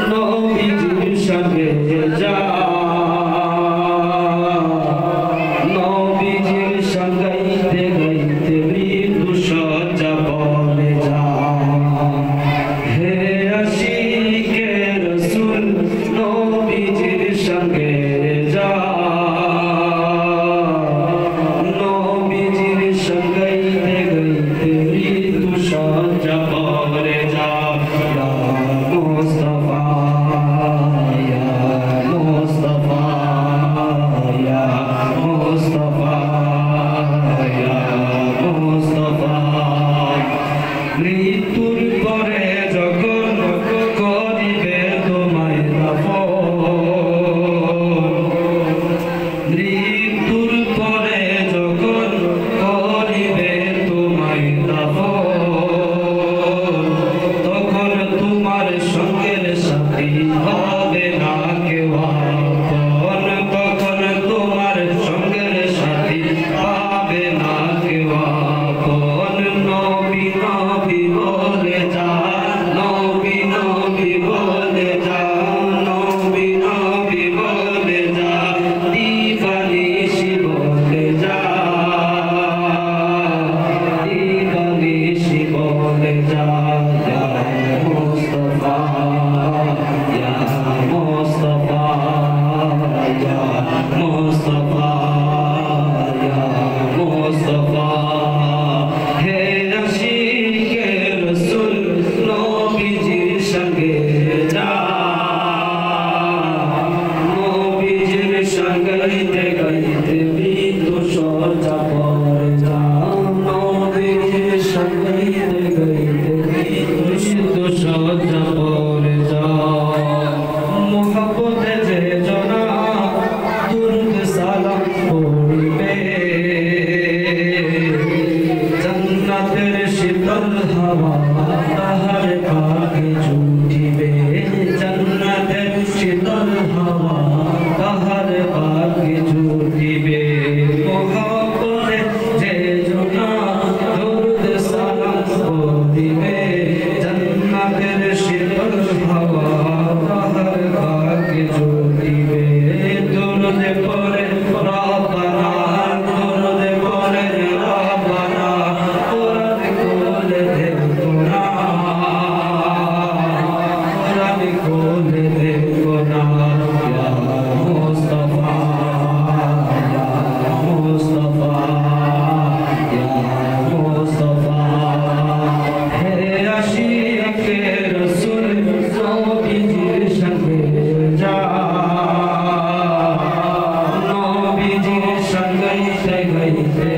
নবীজির সঙ্গে যা নবীজির সঙ্গে গাইতে গাইতে মৃত্যু সজ্জা বলে যা হে আশিকে রাসূল নবীজির সঙ্গে যা নবীজির সঙ্গে গাইতে গাইতে মৃত্যু সজ্জা বলে যা মুস্তাফা ইয়া মুস্তাফা ইয়া মুস্তাফা ইয়া মুস্তাফা মৃত্যুর পরে যখন করিবে তোমায় দাফন মৃত্যুর পরে যখন করিবে তোমায় দাফন তখন তোমার সঙ্গের সাথী হবে না কেউ আপন তখন তোমার সঙ্গের সাথী হবে না কেউ আপন নবী নবী বলে যা নবী নবী বলে যা নবী নবী বলে যা দিবানিশি বলে যা দিবানিশি বলে যা ইয়া মুস্তাফা ইয়া মুস্তাফা ইয়া মুস্তাফা ইয়া মুস্তাফা হে আশিকে রাসূল নবীজির সঙ্গে যা নবীজির সঙ্গে গাইতে গাইতে মৃত্যু সজ্জা পড়ে যা নবীজির সঙ্গে গাইতে গাইতে মৃত্যু সজ্জা পড়ে যা মোহাব্বতে যে জনা দুরূদ সালাম পড়িবে জান্নাতের শীতল হাওয়া তাহার পাকে জুটিবে জান্নাতের শীতল হাওয়া তাহার পাকে জুটিবে মোহাব্বতে যে জনা দুরূদ সালাম পড়িবে জান্নাতের শীতল হাওয়া তাহার পাকে জুটিবে দুরূদ পড়ে রব্বানা দুরূদ পড়ে রব্বানা কোরআন কোলে দেখো না কোরআন কোলে দেখো না ইয়া মুস্তাফা ইয়া মুস্তাফা ইয়া মুস্তাফা হে আশিকে রাসূল নবীজির সঙ্গে যা নবীজির সঙ্গে গাইতে